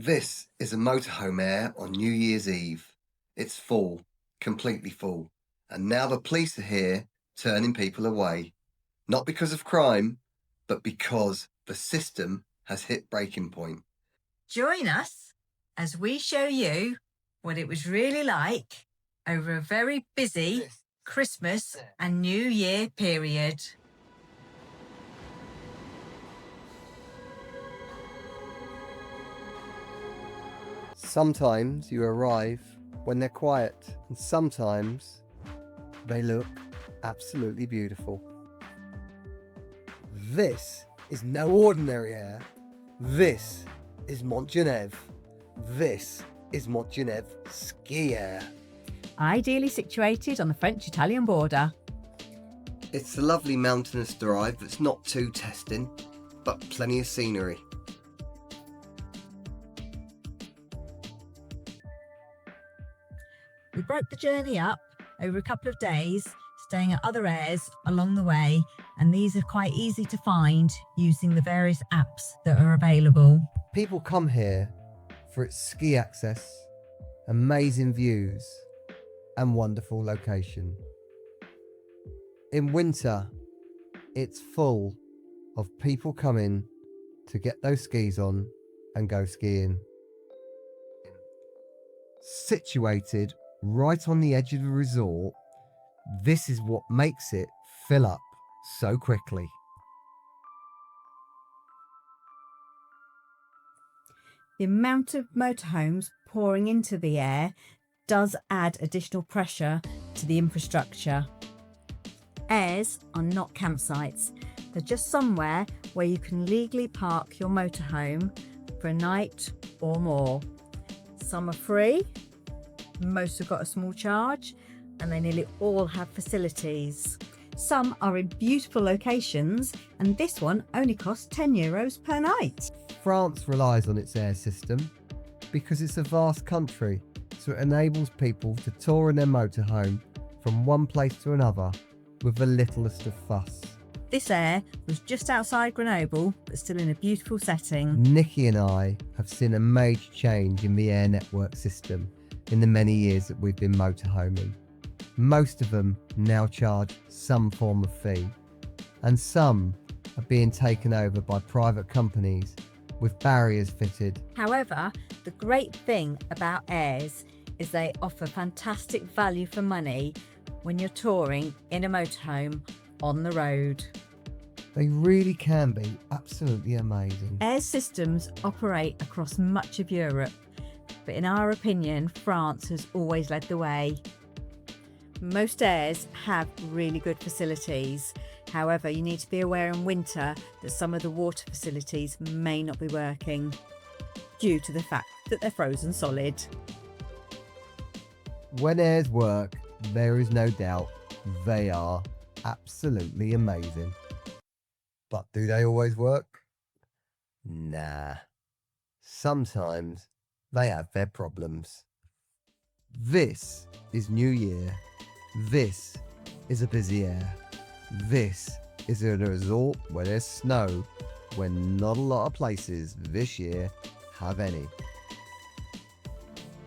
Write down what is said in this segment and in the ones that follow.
This is a motorhome air on New Year's Eve. It's full, completely full, and now the police are here turning people away. Not because of crime, but because the system has hit breaking point. Join us as we show you what it was really like over a very busy Christmas and New Year period. Sometimes you arrive when they're quiet, and sometimes they look absolutely beautiful. This is no ordinary air. This is Montgenèvre. This is Montgenèvre ski air. Ideally situated on the French-Italian border. It's a lovely mountainous drive that's not too testing, but plenty of scenery. We broke the journey up over a couple of days, staying at other airs along the way, and these are quite easy to find using the various apps that are available. People come here for its ski access, amazing views, and wonderful location. In winter, it's full of people coming to get those skis on and go skiing. Situated right on the edge of the resort, this is what makes it fill up so quickly. The amount of motorhomes pouring into the air does add additional pressure to the infrastructure. Airs are not campsites. They're just somewhere where you can legally park your motorhome for a night or more. Some are free, most have got a small charge, and they nearly all have facilities. Some are in beautiful locations, and this one only costs €10 per night. France relies on its air system because it's a vast country, so it enables people to tour in their motorhome from one place to another with the littlest of fuss. This air was just outside Grenoble, but still in a beautiful setting. Nikki and I have seen a major change in the air network system in the many years that we've been motorhoming. Most of them now charge some form of fee, and some are being taken over by private companies with barriers fitted. However, the great thing about airs is they offer fantastic value for money when you're touring in a motorhome on the road. They really can be absolutely amazing. Air systems operate across much of Europe, but in our opinion, France has always led the way. Most airs have really good facilities. However, you need to be aware in winter that some of the water facilities may not be working due to the fact that they're frozen solid. When airs work, there is no doubt they are absolutely amazing. But do they always work? Nah. Sometimes they have their problems. This is New Year. This is a busy air. This is a resort where there's snow when not a lot of places this year have any.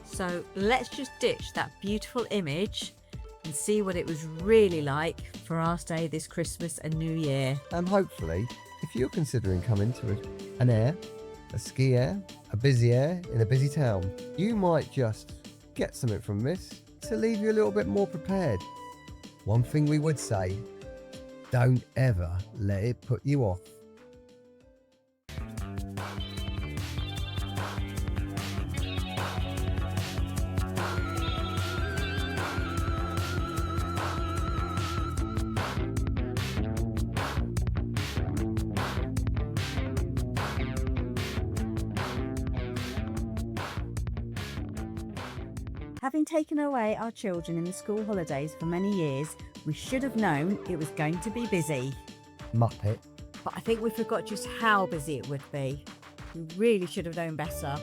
So let's just ditch that beautiful image and see what it was really like for our stay this Christmas and New Year. And hopefully, if you're considering coming to an air, a ski air, a busy air in a busy town, you might just get something from this to leave you a little bit more prepared. One thing we would say, don't ever let it put you off. Having taken away our children in the school holidays for many years, we should have known it was going to be busy. Muppet. But I think we forgot just how busy it would be. We really should have known better.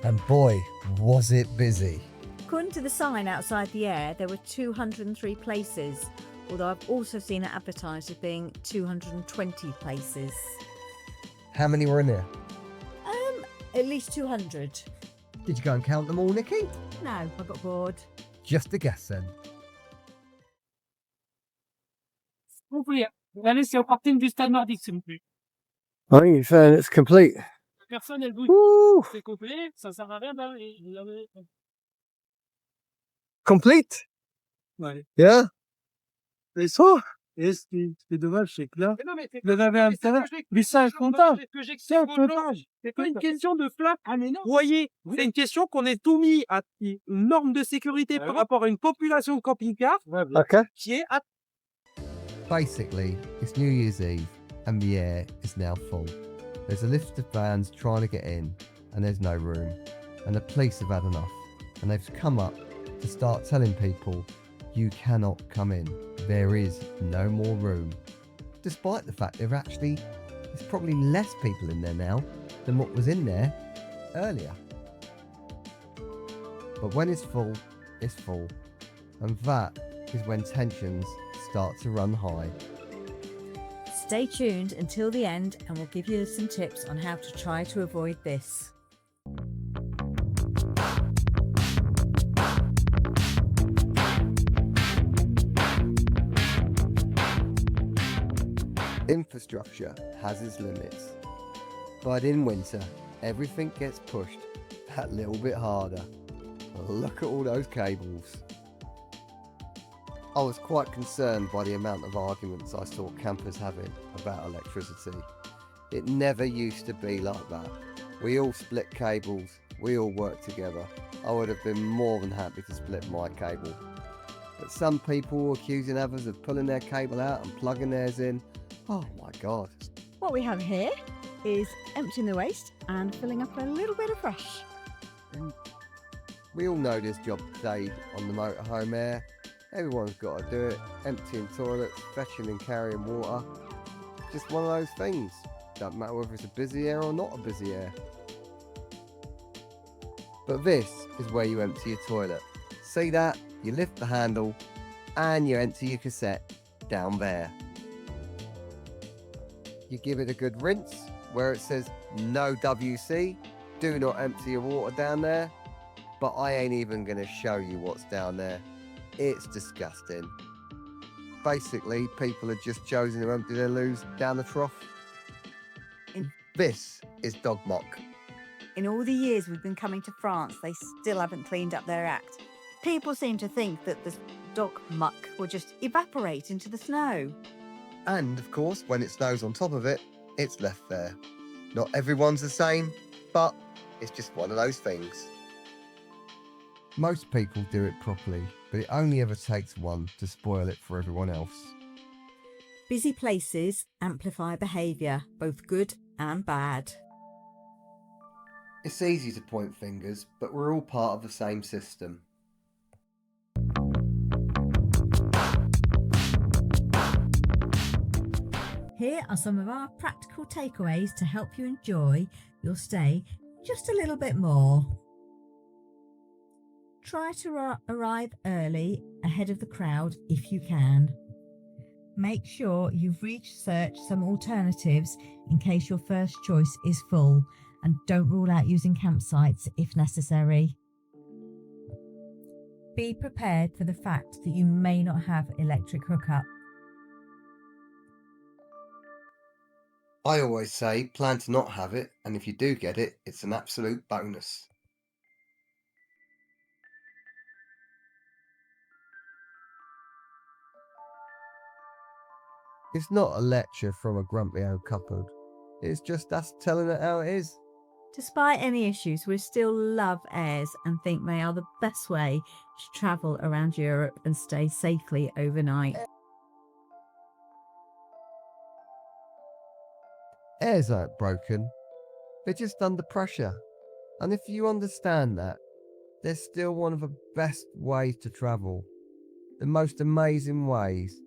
And boy, was it busy. According to the sign outside the air, there were 203 places, although I've also seen it advertised as being 220 places. How many were in there? At least 200. Did you go and count them all, Nikki? No, I got bored. Just a guess then. Vous pouvez aller sur le parking du stade nordique, s'il vous plaît. I think you're saying it's complete. Personne ne bouge. Woo! C'est complet, ça sert à rien d'aller. Complete? Ouais. Yeah? Et ça, et ce qui est dommage, c'est que là, vous avez un terrain, mais c'est un comptage. C'est un comptage. C'est pas une question de flac. Ah, mais non. Vous voyez, c'est une question qu'on est soumis à une norme de sécurité par rapport à une population de camping-cars Okay. qui est à. Basically, it's New Year's Eve and the air is now full. There's a list of vans trying to get in and there's no room. And the police have had enough and they've come up to start telling people you cannot come in. There is no more room. Despite the fact there's probably less people in there now than what was in there earlier. But when it's full, it's full. And that is when tensions start to run high. Stay tuned until the end and we'll give you some tips on how to try to avoid this. Infrastructure has its limits, but in winter everything gets pushed that little bit harder. Look at all those cables. I was quite concerned by the amount of arguments I saw campers having about electricity. It never used to be like that. We all split cables, we all worked together. I would have been more than happy to split my cable. But some people were accusing others of pulling their cable out and plugging theirs in. Oh my God. What we have here is emptying the waste and filling up a little bit of fresh. We all know this job today on the motorhome air. Everyone's got to do it. Emptying toilets, fetching and carrying water. Just one of those things. Doesn't matter whether it's a busy air or not a busy air. But this is where you empty your toilet. See that? You lift the handle and you empty your cassette down there. You give it a good rinse where it says no WC. Do not empty your water down there. But I ain't even going to show you what's down there. It's disgusting. Basically, people have just chosen to empty their loos down the trough. This is dog muck. In all the years we've been coming to France, they still haven't cleaned up their act. People seem to think that the dog muck will just evaporate into the snow. And of course, when it snows on top of it, it's left there. Not everyone's the same, but it's just one of those things. Most people do it properly, but it only ever takes one to spoil it for everyone else. Busy places amplify behaviour, both good and bad. It's easy to point fingers, but we're all part of the same system. Here are some of our practical takeaways to help you enjoy your stay just a little bit more. Try to arrive early ahead of the crowd if you can. Make sure you've researched some alternatives in case your first choice is full, and don't rule out using campsites if necessary. Be prepared for the fact that you may not have electric hookup. I always say plan to not have it, and if you do get it, it's an absolute bonus. It's not a lecture from a grumpy old couple. It's just us telling it how it is. Despite any issues, we still love airs and think they are the best way to travel around Europe and stay safely overnight. Airs aren't broken, they're just under pressure. And if you understand that, they're still one of the best ways to travel. The most amazing ways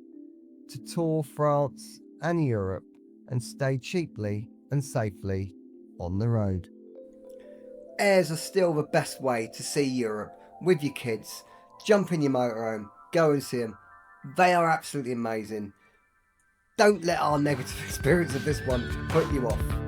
to tour France and Europe and stay cheaply and safely on the road. Airs are still the best way to see Europe with your kids. Jump in your motorhome, go and see them. They are absolutely amazing. Don't let our negative experience of this one put you off.